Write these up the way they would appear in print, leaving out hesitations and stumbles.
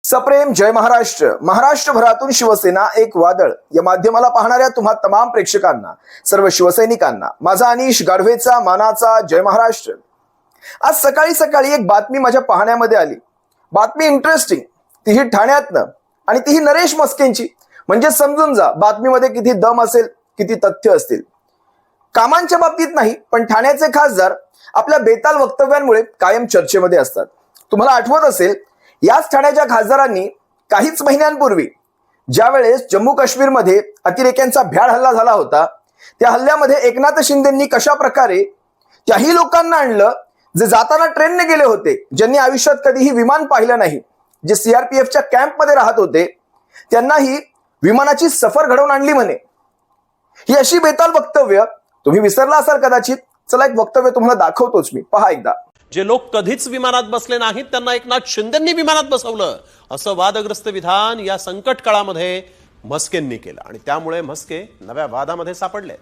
सप्रेम जय महाराष्ट्र. महाराष्ट्रभरातून शिवसेना एक वादळ या माध्यमाला पाहणाऱ्या तुम्हा तमाम प्रेक्षकांना, सर्व शिवसैनिकांना माझा अनिश गाढवेचा मानाचा जय महाराष्ट्र. आज सकाळी सकाळी एक बातमी माझ्या पाहण्यामध्ये आली. बातमी इंटरेस्टिंग, तीही ठाण्यातनं आणि तीही नरेश मस्केंची. म्हणजे समजून जा बातमीमध्ये किती दम असेल, किती तथ्य असतील. कामांच्या बाबतीत नाही, पण ठाण्याचे खासदार आपल्या बेताल वक्तव्यांमुळे कायम चर्चेमध्ये असतात. तुम्हाला आठवत असेल, याच ठाण्याच्या खासदारांनी काहीच महिन्यांपूर्वी ज्यावेळेस जम्मू काश्मीरमध्ये अतिरेक्यांचा भ्याड हल्ला झाला होता, त्या हल्ल्यामध्ये एकनाथ शिंदेंनी कशा प्रकारे त्याही लोकांना आणलं जे जाताना ट्रेनने गेले होते, ज्यांनी आयुष्यात कधीही विमान पाहिलं नाही, जे सीआरपीएफच्या कॅम्पमध्ये राहत होते, त्यांनाही विमानाची सफर घडवून आणली म्हणे. ही अशी बेताल वक्तव्य तुम्ही विसरला असाल कदाचित. चला एक वक्तव्य तुम्हाला दाखवतोच मी, पहा एकदा. जे लोक कधीच विमानात बसले नाहीत त्यांना एकनाथ शिंदेंनी विमानात बसवलं, असं वादग्रस्त विधान या संकट काळामध्ये म्हस्केंनी केलं आणि त्यामुळे म्हस्के नव्या वादामध्ये सापडलेत.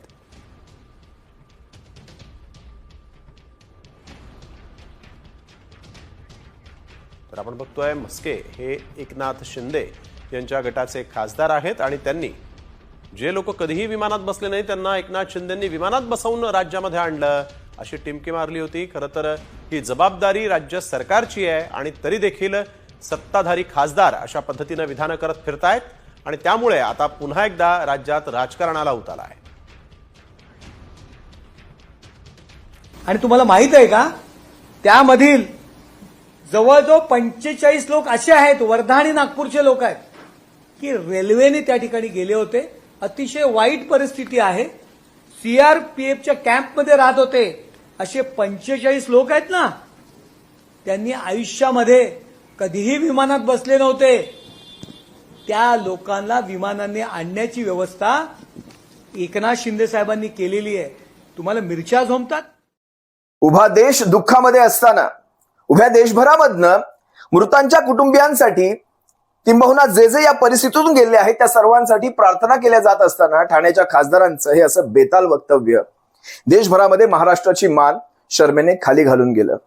तर आपण बघतोय, म्हस्के हे एकनाथ शिंदे यांच्या गटाचे खासदार आहेत आणि त्यांनी जे लोक कधीही विमानात बसले नाही त्यांना एकनाथ शिंदेंनी विमानात बसवून राज्यामध्ये आणलं अशी टिमकी मारली होती. खरं तर ही जबाबदारी राज्य सरकारची आहे आणि तरी देखील सत्ताधारी खासदार अशा पद्धतीने विधानं करत फिरतायत आणि त्यामुळे आता पुन्हा एकदा राज्यात राजकारणाला उताला आहे. आणि तुम्हाला माहित आहे का, त्यामधील जवळजवळ 45 लोक असे आहेत, वर्धा आणि नागपूरचे लोक आहेत, की रेल्वेने त्या ठिकाणी गेले होते. अतिशय वाईट परिस्थिती आहे. सीआरपीएफच्या कॅम्पमध्ये राहत होते असे 45 लोक आहेत ना, त्यांनी आयुष्यामध्ये कधीही विमानात बसले नव्हते. त्या लोकांना विमानाने आणण्याची व्यवस्था एकनाथ शिंदे साहेबांनी केलेली आहे. तुम्हाला मिरच्या झोंबतात. उभा देश दुःखामध्ये असताना, उभ्या देशभरामधनं मृतांच्या कुटुंबियांसाठी, किंबहुना जे जे या परिस्थितीतून गेले आहेत त्या सर्वांसाठी प्रार्थना केल्या जात असताना ठाण्याच्या खासदारांचं हे असं बेताल वक्तव्य देशभरामध्ये महाराष्ट्राची मान शर्मेने खाली घालून गेलं.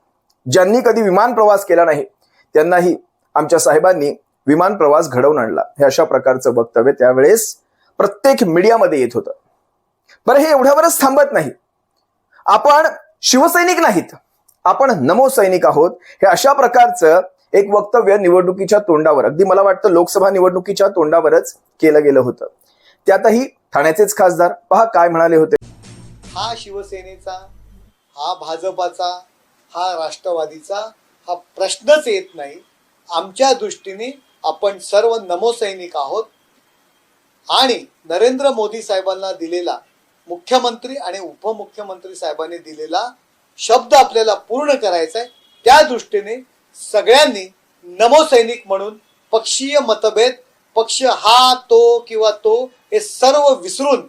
ज्यांनी कधी विमान प्रवास केला नाही त्यांनाही आमच्या साहेबांनी विमान प्रवास घडवून आणला, हे अशा प्रकारचं वक्तव्य त्यावेळेस प्रत्येक मीडियामध्ये येत होतं. बरं, हे एवढ्यावरच थांबत नाही. आपण शिवसैनिक नाहीत, आपण नमो सैनिक आहोत, हे अशा प्रकारचं एक वक्तव्य निवडणुकीच्या तोंडावर, अगदी मला वाटतं लोकसभा निवडणुकीच्या तोंडावरच केलं गेलं होतं. त्यातही ठाण्याचेच खासदार पहा काय म्हणाले होते. हा शिवसेनेचा, हा भाजपाचा, हा राष्ट्रवादीचा हा प्रश्नच येत नाही. आमच्या दृष्टीने आपण सर्व नमो सैनिक आहोत आणि नरेंद्र मोदी साहेबांना दिलेला, मुख्यमंत्री आणि उपमुख्यमंत्री साहेबांनी दिलेला शब्द आपल्याला पूर्ण करायचा आहे. त्या दृष्टीने सगळ्यांनी नमो सैनिक म्हणून पक्षीय मतभेद, पक्ष हा तो किंवा तो, हे सर्व विसरून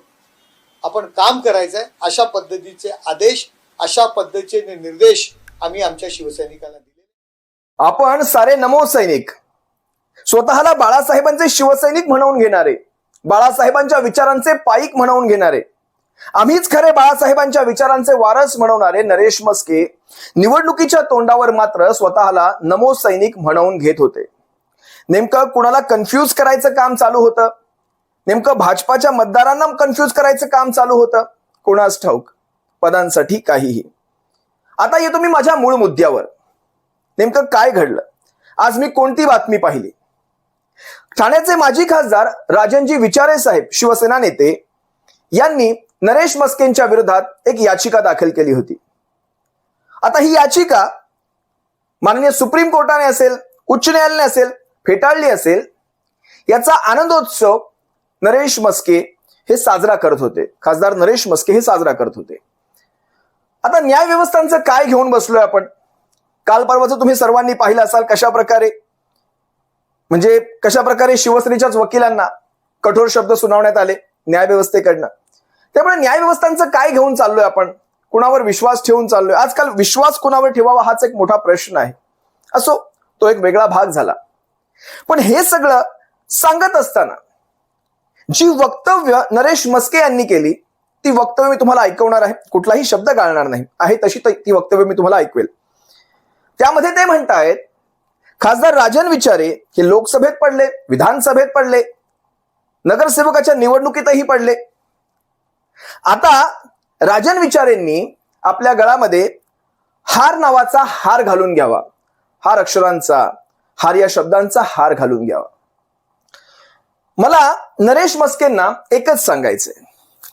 आपण काम करायचं आहे. अशा पद्धतीचे आदेश, अशा पद्धतीचे निर्देश आम्ही आमच्या शिवसैनिकांना दिले. आपण सारे नमो सैनिक, स्वतःला बाळासाहेबांचे शिवसैनिक म्हणवून घेणारे, बाळासाहेबांच्या विचारांचे पाईक म्हणवून घेणारे, आम्हीच खरे बाळासाहेबांच्या विचारांचे वारस म्हणवणारे नरेश मस्के निवडणुकीच्या तोंडावर मात्र स्वतःला नमो सैनिक म्हणवून घेत होते. नेमकं कुणाला कन्फ्यूज करायचं काम चालू होतं, नेमकं भाजपाच्या मतदारांना कन्फ्यूज करायचं काम चालू होतं, कोणास ठाऊक. पदांसाठी काहीही. आता येतो मी माझ्या मूळ मुद्द्यावर. नेमकं काय घडलं, आज मी कोणती बातमी पाहिली. ठाण्याचे माजी खासदार राजनजी विचारे साहेब, शिवसेना नेते, यांनी नरेश मस्केंच्या विरोधात एक याचिका दाखल केली होती. आता ही याचिका माननीय सुप्रीम कोर्टाने असेल, उच्च न्यायालयाने असेल, फेटाळली असेल. याचा आनंदोत्सव नरेश मस्के हे साजरा करत होते, खासदार नरेश मस्के हे साजरा करत होते. आता न्याय व्यवस्थांचं काय घेऊन बसलोय आपण. काल परवाचं तुम्ही सर्वांनी पाहिलं असाल कशा प्रकारे, म्हणजे कशा प्रकारे शिवसेनेच्याच वकिलांना कठोर शब्द सुनावण्यात आले न्याय व्यवस्थेकडनं. त्यामुळे न्याय व्यवस्थांचं काय घेऊन चाललोय आपण, कुणावर विश्वास ठेवून चाललोय. आजकाल विश्वास कुणावर ठेवावा हाच एक मोठा प्रश्न आहे. असो, तो एक वेगळा भाग झाला. पण हे सगळं सांगत असताना जी वक्तव्य नरेश मस्के यांनी केली, ती वक्तव्य मी तुम्हाला ऐकवणार आहे. कुठलाही शब्द गाळणार नाही आहे, तशी ती वक्तव्य मी तुम्हाला ऐकवेल. त्यामध्ये ते म्हणतायत, खासदार राजन विचारे हे लोकसभेत पडले, विधानसभेत पडले, नगरसेवकाच्या निवडणुकीतही पडले. आता राजन विचारेंनी आपल्या गळामध्ये हार नावाचा हार घालून घ्यावा, हार अक्षरांचा, हार या शब्दांचा हार घालून घ्यावा. मला नरेश मस्केंना एकच सांगायचंय,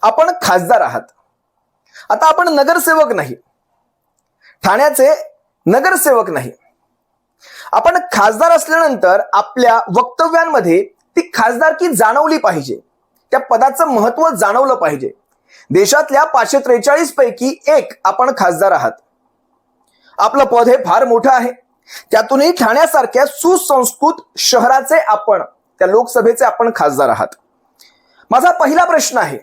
आपण खासदार आहात, आता आपण नगरसेवक नाही, ठाण्याचे नगरसेवक नाही. आपण खासदार असल्यानंतर आपल्या वक्तव्यांमध्ये ती खासदारकी जाणवली पाहिजे, त्या पदाचं महत्व जाणवलं पाहिजे. देशातल्या 543 पैकी एक आपण खासदार आहात. आपलं पद हे फार मोठं आहे, त्यातूनही ठाण्यासारख्या सुसंस्कृत शहराचे आपण, त्या लोकसभेचे आपण खासदार आहात. माझा पहिला प्रश्न आहे,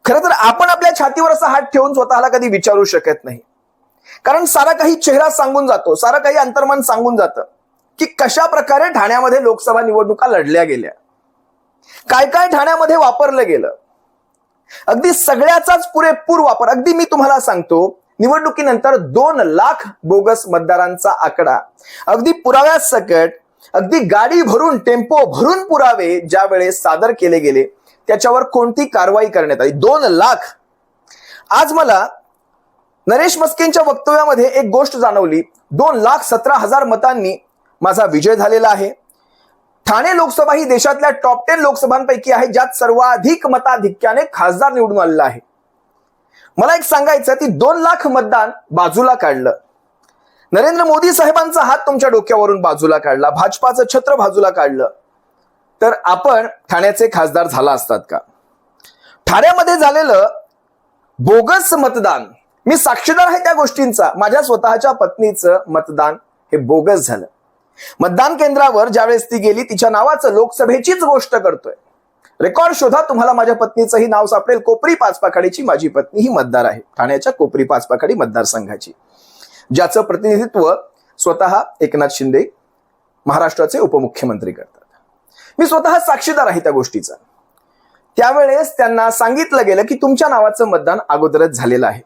खरं तर आपण आपल्या छातीवर असा हात ठेवून स्वतःला कधी विचारू शकत नाही, कारण सारा काही चेहरा सांगून जातो, सारा काही अंतर्मन सांगून जातं की कशा प्रकारे ठाण्यामध्ये लोकसभा निवडणुका लढल्या गेल्या, काय काय ठाण्यामध्ये वापरलं गेलं. अगदी सगळ्याचाच पुरेपूर वापर. अगदी मी तुम्हाला सांगतो, निवडणुकीनंतर 2 लाख बोगस मतदारांचा आकडा अगदी पुराव्यासकट, अगदी गाडी भरून, टेम्पो भरून पुरावे ज्या वेळेस सादर केले गेले, त्याच्यावर कोणती कारवाई करण्यात आली. 2 लाख. आज मला नरेश मस्केंच्या वक्तव्यामध्ये एक गोष्ट जाणवली, 2,17,000 मतांनी माझा विजय झालेला आहे. ठाणे लोकसभा ही देशातल्या टॉप 10 लोकसभांपैकी आहे, ज्यात सर्वाधिक मताधिक्याने खासदार निवडून आलेला आहे. मला एक सांगायचं, ती 2 लाख मतदान बाजूला काढलं, नरेंद्र मोदी साहेबांचा हात तुमच्या डोक्यावरून बाजूला काढला, भाजपाचं छत्र बाजूला काढलं, तर आपण ठाण्याचे खासदार झाला असतात का? ठाण्यामध्ये झालेलं बोगस मतदान, मी साक्षीदार आहे त्या गोष्टींचा. माझ्या स्वतःच्या पत्नीचं मतदान हे बोगस झालं. मतदान केंद्रावर ज्यावेळेस ती गेली, तिच्या नावाचं, लोकसभेचीच गोष्ट करतोय, रेकॉर्ड शोधा, तुम्हाला माझ्या पत्नीचंही नाव सापडेल. कोपरी पाचपाखाडीची माझी पत्नी ही मतदार आहे, ठाण्याच्या कोपरी पाचपाखाडी मतदारसंघाची, ज्याचं प्रतिनिधित्व स्वतः एकनाथ शिंदे महाराष्ट्राचे उपमुख्यमंत्री करतात. मी स्वतः साक्षीदार आहे त्या गोष्टीचा. त्यावेळेस त्यांना सांगितलं गेलं की तुमच्या नावाचं मतदान अगोदरच झालेलं आहे.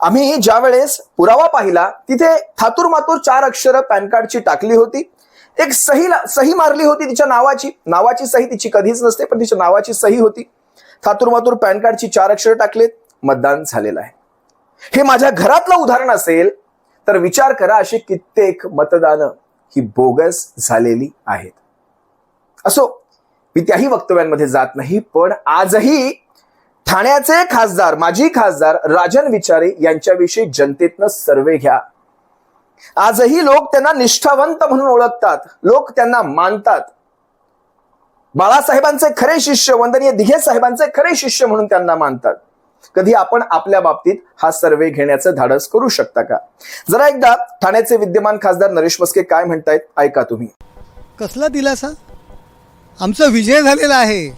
आम्ही ज्या वेळेस पुरावा पाहिला, तिथे थातूर मातूर 4 अक्षरं पॅन कार्डची टाकली होती, एक सही मारली होती तिच्या नावाची सही तिची कधीच नसते, पण तिच्या नावाची सही होती. थातूर मातूर पॅन कार्डची 4 अक्षरं टाकलेत, मतदान झालेलं आहे. हे माझ्या घरातलं उदाहरण असेल तर विचार करा, अशी कित्येक मतदानं ही बोगस झालेली आहेत. असो, मी त्याही वक्तव्यांमध्ये जात नाही, पण आजही ठाण्याचे खासदार, माजी खासदार राजन विचारे यांच्याविषयी जनतेतनं सर्वे घ्या. आजही लोक त्यांना निष्ठावंत म्हणून ओळखतात, लोक त्यांना मानतात. बाळासाहेबांचे खरे शिष्य, वंदनीय दिघे साहेबांचे खरे शिष्य म्हणून त्यांना मानतात. कधी आपण आपल्या बाबतीत हा सर्वे घेण्याचं धाडस करू शकता का? जरा एकदा ठाण्याचे विद्यमान खासदार नरेश मस्के काय म्हणतायत ऐका तुम्ही. कसला दिलासा? आमचा विजय झालेला आहे.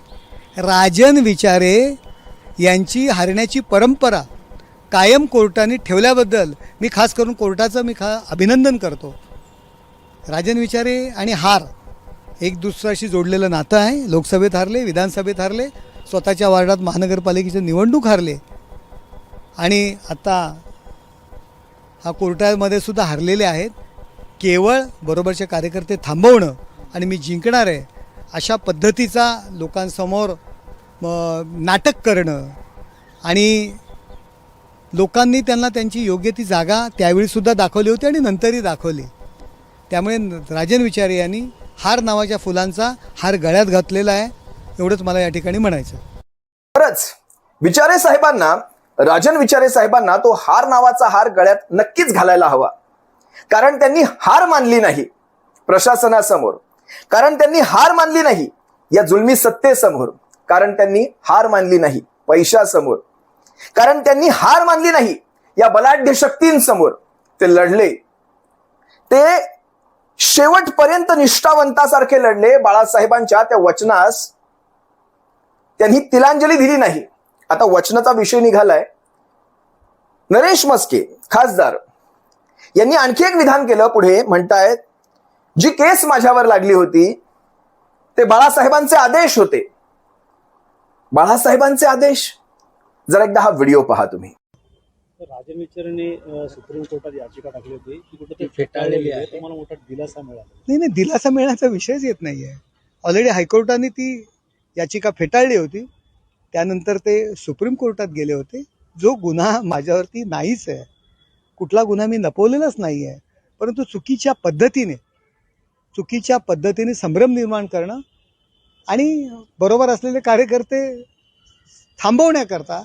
राजन विचारे यांची हारण्याची परंपरा कायम कोर्टाने ठेवल्याबद्दल मी खास करून कोर्टाचं अभिनंदन करतो. राजन विचारे आणि हार एक दुसऱ्याशी जोडलेलं नातं आहे. लोकसभेत हारले, विधानसभेत हारले, स्वतःच्या वार्डात महानगरपालिकेची निवडणूक हारले आणि आता हा कोर्टामध्ये सुद्धा हारलेले आहेत. केवळ बरोबरचे कार्यकर्ते थांबवणं आणि मी जिंकणार आहे अशा पद्धतीचा लोकांसमोर नाटक करणं आणि लोकांनी त्यांना त्यांची योग्य ती जागा त्यावेळीसुद्धा दाखवली होती आणि नंतरही दाखवली. त्यामुळे राजन विचारे यांनी हार नावाच्या फुलांचा हार गळ्यात घातलेला आहे, एवढंच मला या ठिकाणी म्हणायचं. खरंच विचारे साहेबांना, राजन विचारे साहेबांना तो हार नावाचा हार गळ्यात नक्कीच घालायला हवा. कारण त्यांनी हार मानली नाही प्रशासनासमोर, कारण त्यांनी हार मानली नाही या जुलमी सत्तेसमोर, कारण त्यांनी हार मानली नाही पैशासमोर, कारण त्यांनी हार मानली नाही या बलाढ्य शक्तींसमोर. ते लढले, ते शेवटपर्यंत निष्ठावंतासारखे लढले. बाळासाहेबांच्या त्या वचनास त्यांनी तिलांजली दिली नाही. आता वचनाचा विषय निघालाय. नरेश मस्के खासदार यांनी आणखी एक विधान केलं. पुढे म्हणतायत, जी केस माझ्यावर लागली होती ते बाळासाहेबांचे आदेश होते. बाळासाहेबांचे आदेश. जरा एकदा हा व्हिडिओ पहा तुम्ही. राजन विचारेने सुप्रीम कोर्टात याचिका टाकली होती ती कुठे फेटाळलेली आहे. तुम्हाला मोठा दिलासा मिळाला. नाही, दिलासा मिळण्याचा विषयच येत नाहीये. ऑलरेडी हायकोर्टाने ती याचिका फेटाळली होती. त्यानंतर ते सुप्रीम कोर्टात गेले होते. जो गुन्हा माझ्यावरती नाहीच आहे, कुठला गुन्हा मी लपवलेलाच नाही आहे, परंतु चुकीच्या पद्धतीने संभ्रम निर्माण करणं आणि बरोबर असलेले कार्यकर्ते थांबवण्याकरता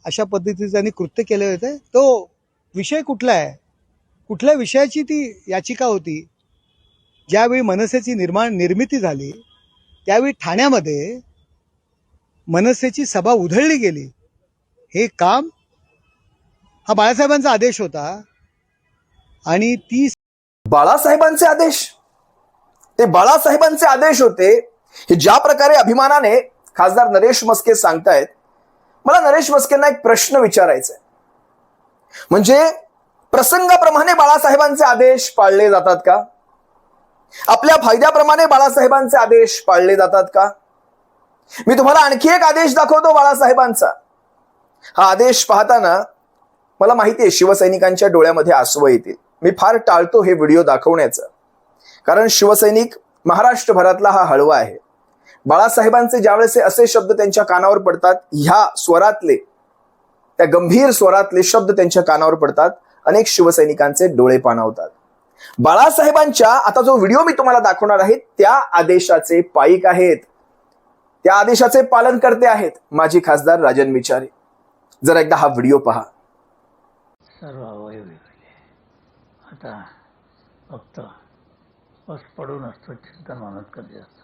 अशा पद्धतीचे त्यांनी कृत्य केले होते. तो विषय कुठला आहे, कुठल्या विषयाची ती याचिका होती? ज्यावेळी मनसेची निर्मिती झाली त्यावेळी ठाण्यामध्ये मनसेची सभा उधळली गेली. हे काम हा बाळासाहेबांचा आदेश होता आणि ती बाळासाहेबांचे आदेश, ते बाळासाहेबांचे आदेश होते हे ज्या प्रकारे अभिमानाने खासदार नरेश म्हस्के सांगतायत, मला नरेश म्हस्केंना एक प्रश्न विचारायचा आहे. म्हणजे प्रसंगाप्रमाणे बाळासाहेबांचे आदेश पाळले जातात का? आपल्या फायद्याप्रमाणे बाळासाहेबांचे आदेश पाळले जातात का? मी तुम्हाला आणखी एक आदेश दाखवतो बाळासाहेबांचा. हा आदेश पाहताना मला माहिती आहे शिवसैनिकांच्या डोळ्यामध्ये आसवं येतील. मी फार टाळतो हे व्हिडिओ दाखवण्याचं, कारण शिवसैनिक महाराष्ट्रभरातला हा हळवा आहे. बाळासाहेबांचे ज्यावेळेस असे शब्द त्यांच्या कानावर पडतात, ह्या स्वरातले, त्या गंभीर स्वरातले शब्द त्यांच्या कानावर पडतात, अनेक शिवसैनिकांचे डोळे पाणावतात. बाळासाहेबांच्या आता जो व्हिडिओ मी तुम्हाला दाखवणार आहे त्या आदेशाचे पाईक आहेत, त्या आदेशाचे पालन करते आहेत माजी खासदार राजन विचारे. जरा एकदा हा व्हिडिओ पहा. सर्व अवयव वेगळे. आता फक्त बस पडून असतो, चिंतन मानत कधी असतो.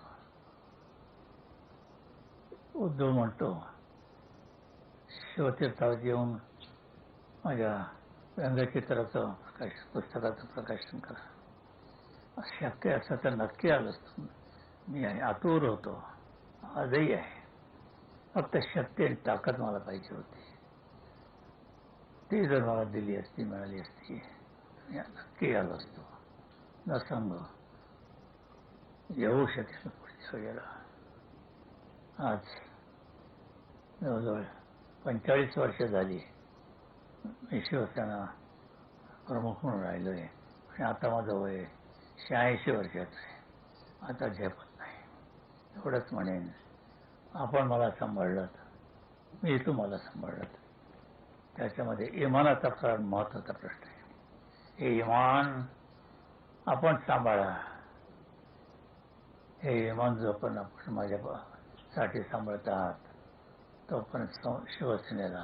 उद्धव म्हणतो शिवतीर्थावर येऊन माझ्या व्यंगचित्राचं पुस्तकाचं प्रकाशन करा. शक्य असं तर नक्की आलं असतं. मी आतुर होतो, आजही आहे. फक्त शक्ती आणि ताकद मला पाहिजे होती. ती जर मला दिली असती, मिळाली असती, मी नक्की आलो असतो. नसंग येऊ शकेल पुढच्या वेळेला. आज जवळजवळ 45 वर्ष झाली मी शिवसेना प्रमुख म्हणून राहिलो आहे आणि आता माझं वय 86 वर्षाचं आहे. आता झेपत नाही. एवढंच म्हणेन, आपण मला सांभाळलं, मी तुम्हाला सांभाळलं. त्याच्यामध्ये इमानाचा फार महत्त्वाचा प्रश्न आहे. हे इमान आपण सांभाळा. हे इमान जोपर्यंत आपण माझ्यासाठी सांभाळत आहात तोपर्यंत शिवसेनेला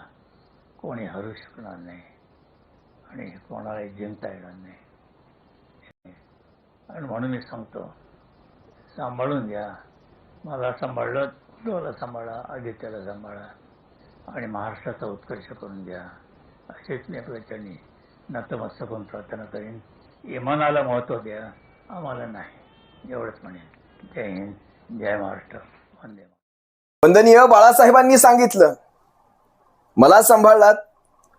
कोणी हरू शकणार नाही आणि कोणालाही जिंकता येणार नाही. आणि म्हणून मी सांगतो, सांभाळून घ्या. मला सांभाळलं, उद्धवला सांभाळा, आदित्याला सांभाळा आणि महाराष्ट्राचा उत्कर्ष करून द्या. असेच मी आपल्याच्यानी नतमस्तक होऊन प्रार्थना करीन. इमानाला महत्त्व द्या, आम्हाला नाही. एवढंच म्हणेन. जय हिंद, जय महाराष्ट्र, वंदे मातरम. वंदनीय बाळासाहेबांनी सांगितलं, मला सांभाळलात,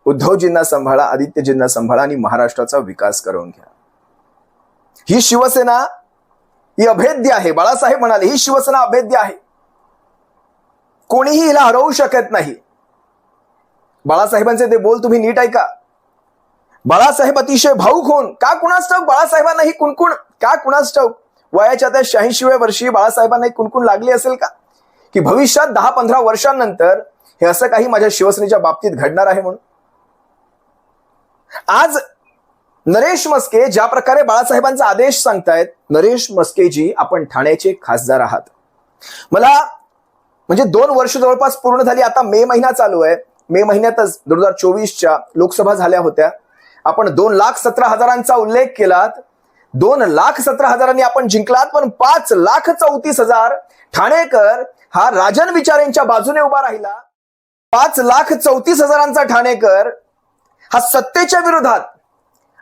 उद्धवजींना सांभाळा, आदित्यजींना सांभाळा आणि महाराष्ट्राचा विकास करून घ्या. ही शिवसेना ही अभेद्य आहे. बाळासाहेब म्हणाले ही शिवसेना अभेद्य आहे, कोणीही हिला हरवू शकत नाही. बाळासाहेबांचे ते बोल तुम्ही नीट ऐका. बाळासाहेब अतिशय भाऊक होऊन, का कुणास ठाऊक बाळासाहेबांना ही कुणकुण, का कुणास ठाऊक वयाच्या त्या 86व्या वर्षी बाळासाहेबांना ही कुणकुण लागली असेल का, की भविष्यात 10-15 वर्षांनंतर हे असं काही माझ्या शिवसेनेच्या बाबतीत घडणार आहे म्हणून. आज नरेश म्हस्के ज्या प्रकारे बाळासाहेबांचा आदेश सांगतायत, नरेश म्हस्केजी आपण ठाण्याचे खासदार आहात. मला म्हणजे 2 वर्ष जवळपास पूर्ण झाली. आता मे महिना चालू आहे. मे महिन्यातच 2024च्या लोकसभा झाल्या होत्या. आपण 2,17,000चा उल्लेख केलात. 2,17,000 आपण जिंकलात, पण 5,34,000 ठाणेकर हा राजन विचारेंच्या बाजूने उभा राहिला. 5,34,000चा ठाणेकर हा सत्तेच्या विरोधात,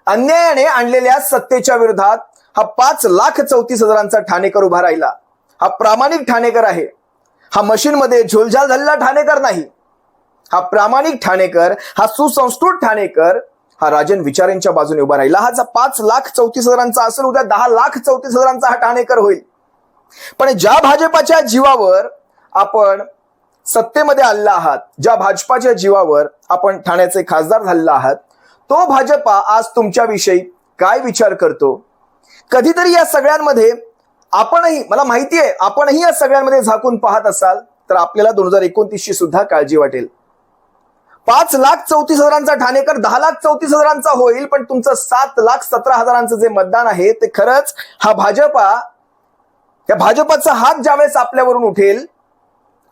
अन्यायाने आणलेल्या सत्तेच्या विरोधात हा 5,34,000चा ठाणेकर उभा राहिला. हा प्रामाणिक ठाणेकर आहे. हा मशीनमध्ये झोलझाल झालेला ठाणेकर नाही. हा प्रामाणिक ठाणेकर, हा सुसंस्कृत ठाणेकर हा राजन विचारेंच्या बाजूने उभा राहिला. हा 5,34,000चा असेल, उद्या 10,34,000चा हा ठाणेकर होईल. पण ज्या भाजपाच्या जीवावर आपण सत्तेमध्ये आलेला आहात, ज्या भाजपाच्या जीवावर आपण ठाण्याचे खासदार झालेला आहात, तो भाजपा आज तुमच्याविषयी काय विचार करतो? कधीतरी या सगळ्यांमध्ये आपणही, मला माहिती आहे आपणही या सगळ्यांमध्ये झाकून पाहत असाल तर आपल्याला 2029ची सुद्धा काळजी वाटेल. 5,34,000चा ठाणेकर 10,34,000चा होईल, पण तुमचं 7,17,000चं जे मतदान आहे ते खरंच हा भाजपा, या भाजपाचा हात ज्यावेळेस आपल्यावरून उठेल,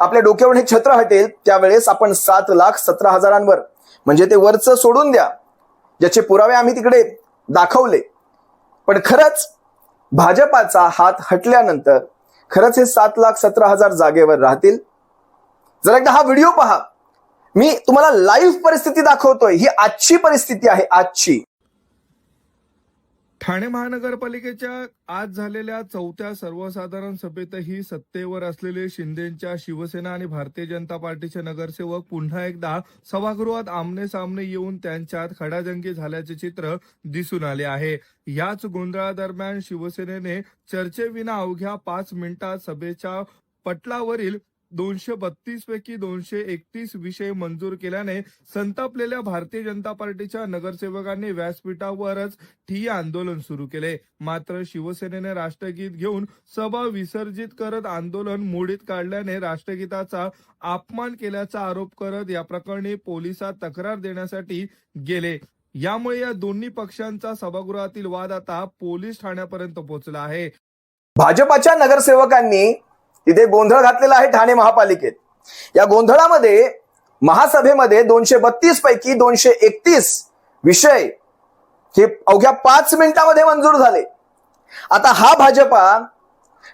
आपल्या डोक्यावरून हे छत्र हटेल, त्यावेळेस आपण 7,17,000वर, म्हणजे ते वरचं सोडून द्या, ज्याचे पुरावे आम्ही तिकडे दाखवले, पण खरंच भाजपाचा हात हटल्यानंतर खरंच हे 7,17,000 जागेवर राहतील. जर एकदा हा व्हिडिओ पहा, मी तुम्हाला लाईव्ह परिस्थिती दाखवतोय. ही आजची परिस्थिती आहे, आजची. ठाणे महानगरपालिकेच्या आज झालेल्या 4थ्या सर्वसाधारण सभेतही सत्तेवर असलेले शिंदेंच्या शिवसेना आणि भारतीय जनता पार्टीचे नगरसेवक पुन्हा एकदा सभागृहात आमने सामने येऊन त्यांच्यात खडाजंगी झाल्याचे चित्र दिसून आले आहे. याच गोंधळादरम्यान शिवसेनेने चर्चेविना अवघ्या 5 मिनिटात सभेच्या पटलावरील 232 पैकी 231 विषय मंजूर केल्याने संतापलेल्या भारतीय जनता पार्टीच्या नगरसेवकांनी व्यासपीठावरच ठिय्या आंदोलन सुरू केले. मात्र शिवसेनेने राष्ट्रगीत घेऊन सभा विसर्जित करत आंदोलन मोडीत काढल्याने राष्ट्रगीताचा अपमान केल्याचा आरोप करत या प्रकरणी पोलिसात तक्रार देण्यासाठी गेले. यामुळे या दोन्ही पक्षांचा सभागृहातील वाद आता पोलीस ठाण्यापर्यंत पोहोचला आहे. भाजपाच्या नगरसेवकांनी तिथे गोंधळ घातलेला आहे ठाणे महापालिकेत. या गोंधळामध्ये महासभेमध्ये 232 पैकी 231 विषय हे अवघ्या 5 मिनिटांमध्ये मंजूर झाले. आता हा भाजपा,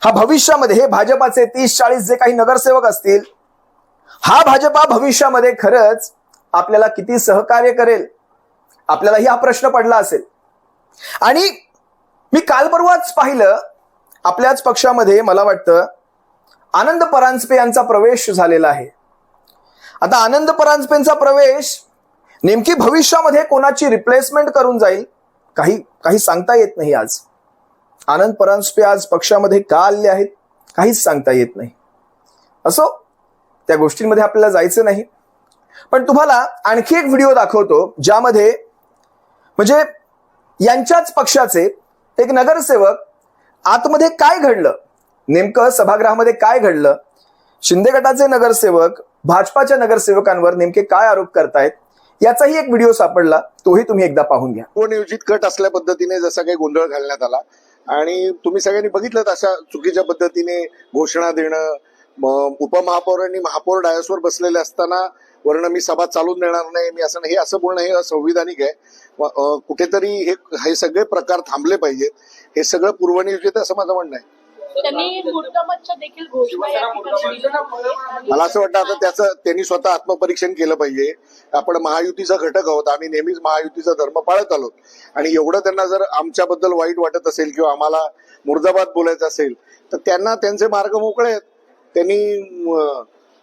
हा भविष्यामध्ये, हे भाजपाचे 30-40 जे काही नगरसेवक असतील, हा भाजपा भविष्यामध्ये खरंच आपल्याला किती सहकार्य करेल, आपल्यालाही हा प्रश्न पडला असेल. आणि मी काल परवाच पाहिलं, आपल्याच पक्षामध्ये मला वाटतं आनंद परांजपे यांचा प्रवेश झालेला आहे. आता आनंद परांजपेंचा प्रवेश नेमकी भविष्यामध्ये कोणाची रिप्लेसमेंट करून जाईल काही सांगता येत नाही. आज आनंद परांजपे आज पक्षामध्ये का आले आहेत काहीच सांगता येत नाही. असो, त्या गोष्टींमध्ये आपल्याला जायचं नाही. पण तुम्हाला आणखी एक व्हिडिओ दाखवतो, ज्यामध्ये म्हणजे यांच्याच पक्षाचे एक नगरसेवक आतमध्ये काय घडलं, नेमकं सभागृहामध्ये काय घडलं, शिंदे गटाचे नगरसेवक भाजपाच्या नगरसेवकांवर नेमके काय आरोप करतायत, याचाही एक व्हिडिओ सापडला, तोही तुम्ही एकदा पाहून घ्या. पूर्वनियोजित कट असल्या पद्धतीने जसा काही गोंधळ घालण्यात आला आणि तुम्ही सगळ्यांनी बघितलं अशा चुकीच्या पद्धतीने घोषणा देणं, उपमहापौरांनी महापौर डायसवर बसलेले असताना वर्ण मी सभा चालून देणार नाही, मी असं नाही, हे असं बोलणं हे असंविधानिक आहे. कुठेतरी हे सगळे प्रकार थांबले पाहिजेत. हे सगळं पूर्वनियोजित असं माझं म्हणणं आहे. त्यांनी मुर्दाबादच्या देखील घोषणा या ठिकाणी दिल्या. मला असं वाटतं आता त्याचं त्यांनी स्वतः आत्मपरीक्षण केलं पाहिजे. आपण महायुतीचा घटक आहोत, आम्ही नेहमीच महायुतीचा धर्म पाळत आलो आणि एवढं त्यांना जर आमच्याबद्दल वाईट वाटत असेल किंवा आम्हाला मुर्दाबाद बोलायचं असेल तर त्यांना त्यांचे मार्ग मोकळे आहेत, त्यांनी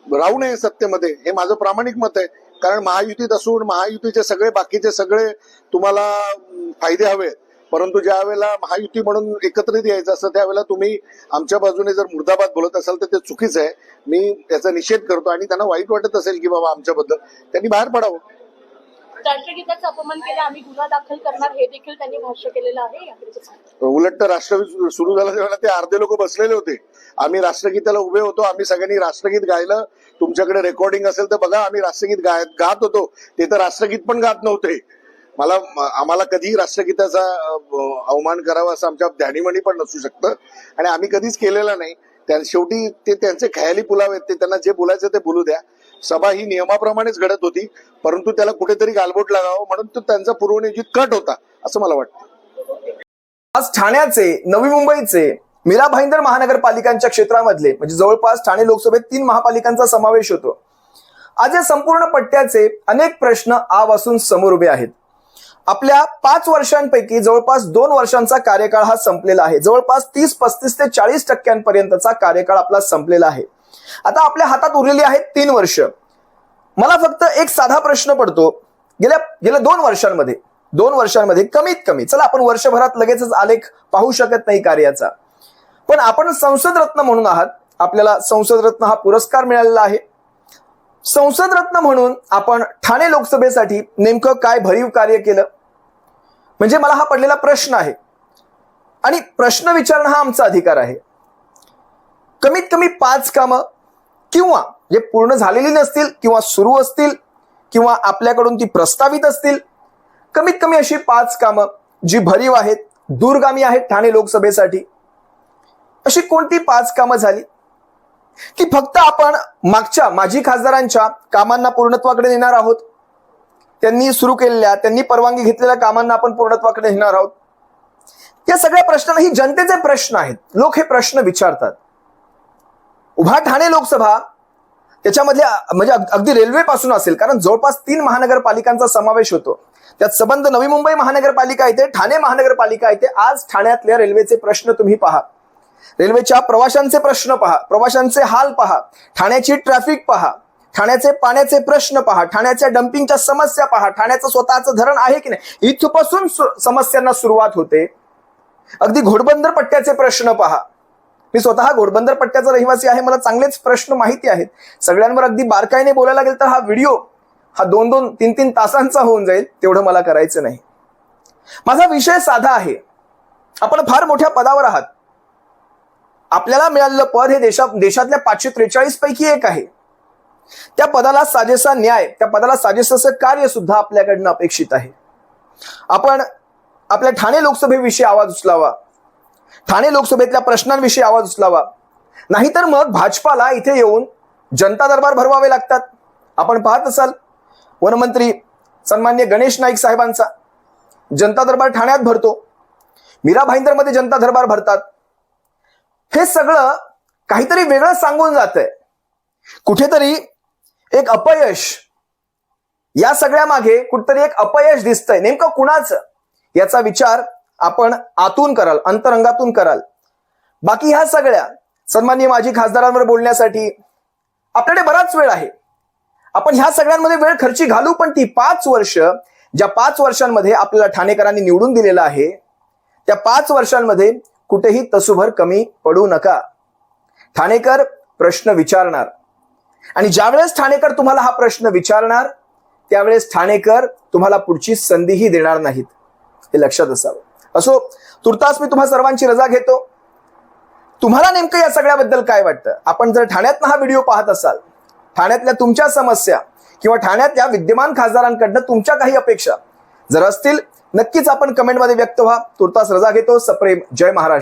राहू नये सत्तेमध्ये, हे माझं प्रामाणिक मत आहे. कारण महायुतीत असून महायुतीचे सगळे बाकीचे सगळे तुम्हाला फायदे हवे, परंतु ज्या वेळेला महायुती म्हणून एकत्रित यायचं असतं त्यावेळेला तुम्ही आमच्या बाजूने जर मुर्दाबाद बोलत असाल तर ते चुकीचं आहे. मी त्याचा निषेध करतो आणि त्यांना वाईट वाटत असेल की बाबा आमच्याबद्दल, त्यांनी बाहेर पडावं. राष्ट्रगीताचा अपमान केला, आम्ही गुन्हा दाखल करणार, हे देखील त्यांनी भाष्य केलेलं आहे. उलट तर राष्ट्रगीत सुरू झालं तेव्हा ते अर्धे लोक बसलेले होते. आम्ही राष्ट्रगीताला उभे होतो, आम्ही सगळ्यांनी राष्ट्रगीत गायलं. तुमच्याकडे रेकॉर्डिंग असेल तर बघा, आम्ही राष्ट्रगीत गात होतो. ते तर राष्ट्रगीत पण गात नव्हते. आम्हाला कधीही राष्ट्रगीताचा अवमान करावा असं आमच्या ध्यानीमनी पण नसू शकतं आणि आम्ही कधीच केलेला नाही. शेवटी ते त्यांचे खयाली पुलावे, ते त्यांना जे बोलायचं ते बोलू द्या. सभा ही नियमाप्रमाणेच घडत होती, परंतु त्याला कुठेतरी गालबोट लागावं म्हणून तो त्यांचा पूर्वनियोजित कट होता असं मला वाटतं. आज ठाण्याचे, नवी मुंबईचे, मीरा भाईंदर महानगरपालिकांच्या क्षेत्रामधले म्हणजे जवळपास ठाणे लोकसभेत 3 महापालिकांचा समावेश होतो. आज या संपूर्ण पट्ट्याचे अनेक प्रश्न आवासून समोर उभे आहेत. आपल्या 5 वर्षांपैकी जवळपास 2 वर्षांचा कार्यकाळ हा संपलेला आहे. जवळपास 30-35 ते 40% कार्यकाळ आपला संपलेला आहे. आता आपल्या हातात उरलेली आहेत 3 वर्ष. मला फक्त एक साधा प्रश्न पडतो, गेल्या 2 वर्षांमध्ये कमीत कमी, चला आपण वर्षभरात लगेचच आलेख पाहू शकत नाही कार्याचा, पण आपण संसद रत्न म्हणून आहात. आपल्याला संसद रत्न हा पुरस्कार मिळालेला आहे. संसद रत्न म्हणून आपण ठाणे लोकसभेसाठी नेमकं काय भरीव कार्य केलं, म्हणजे मला हा पडलेला प्रश्न आहे आणि प्रश्न विचारणं हा आमचा अधिकार आहे. कमीत कमी 5 कामं किंवा जे पूर्ण झालेली नसतील किंवा सुरू असतील किंवा आपल्याकडून ती प्रस्तावित असतील, कमीत कमी अशी 5 कामं जी भरीव आहेत, दूरगामी आहेत ठाणे लोकसभेसाठी, अशी कोणती 5 कामं झाली की फक्त आपण मागच्या माजी खासदारांच्या कामांना पूर्णत्वाकडे नेणार आहोत, त्यांनी सुरू केलेल्या, त्यांनी परवानगी घेतलेल्या कामांना आपण पूर्णत्वाकडे नेणार आहोत. या सगळ्या प्रश्नांना ही जनतेचे प्रश्न आहेत. लोक हे प्रश्न विचारतात. उभा ठाणे लोकसभा त्याच्यामधल्या म्हणजे अगदी रेल्वे पासून असेल, कारण जवळपास 3 महानगरपालिकांचा समावेश होतो. त्यात संबंध नवी मुंबई महानगरपालिका येते, ठाणे महानगरपालिका येते. आज ठाण्यातल्या रेल्वेचे प्रश्न तुम्ही पहा, रेल्वेच्या प्रवाशांचे प्रश्न पहा, प्रवाशांचे हाल पहा, ठाण्याची ट्रॅफिक पहा, ठाण्याचे पाण्याचे प्रश्न पहा, ठाण्याच्या डम्पिंगच्या समस्या पहा, ठाण्याचं स्वतःचं धरण आहे की नाही, इथपासून समस्यांना सुरुवात होते. अगदी घोडबंदर पट्ट्याचे प्रश्न पहा. मी स्वतः घोडबंदर पट्ट्याचा रहिवासी आहे, मला चांगलेच प्रश्न माहिती आहेत. सगळ्यांवर अगदी बारकाईने बोलायला गेलं तर हा व्हिडिओ हा 2-2, 3-3 तासांचा होऊन जाईल, तेवढं मला करायचं नाही. माझा विषय साधा आहे. आपण फार मोठ्या पदावर आहात. आपल्याला मिळालेलं पद हे देशातल्या 543 पैकी एक आहे. त्या पदाला साजेसा न्याय, त्या पदाला साजेसं कार्य सुद्धा आपल्याकडनं अपेक्षित आहे. आपण आपल्या ठाणे लोकसभेविषयी आवाज उचलावा, ठाणे लोकसभेतल्या प्रश्नांविषयी आवाज उचलावा. नाहीतर मग भाजपाला इथे येऊन जनता दरबार भरवावे लागतात. आपण पाहत असाल वनमंत्री सन्मान्य गणेश नाईक साहेबांचा जनता दरबार ठाण्यात भरतो, मीरा भाईंदरमध्ये जनता दरबार भरतात. हे सगळं काहीतरी वेगळं सांगून जातंय. कुठेतरी एक अपयश, या सगळ्या मागे कुठेतरी एक अपयश दिसतंय. नेमकं कुणाचं याचा विचार आपण आतून कराल, अंतरंगातून कराल. बाकी ह्या सगळ्या सन्माननीय माजी खासदारांवर बोलण्यासाठी आपल्याकडे बराच वेळ आहे. आपण ह्या सगळ्यांमध्ये वेळ खर्ची घालू, पण ती 5 वर्ष, ज्या 5 वर्षांमध्ये आपल्याला ठाणेकरांनी निवडून दिलेलं आहे, त्या 5 वर्षांमध्ये कुठेही तसूभर कमी पडू नका. ठाणेकर प्रश्न विचारणार आणि ज्यावेळेस ठाणेकर तुम्हाला हा प्रश्न विचारणार त्यावेळेस ठाणेकर तुम्हाला पुढची संधीही देणार नाहीत, हे लक्षात असावं. असो, तुर्तास मी तुम्हा सर्वांची रजा घेतो. तुम्हाला नेमकं या सगळ्याबद्दल काय वाटतं? आपण जर ठाण्यातनं हा व्हिडिओ पाहत असाल, ठाण्यातल्या तुमच्या समस्या किंवा ठाण्यातल्या विद्यमान खासदारांकडनं तुमच्या काही अपेक्षा जर असतील, नक्कीच आपण कमेंटमध्ये व्यक्त व्हा. तुर्तास रजा घेतो. सप्रेम. जय महाराष्ट्र.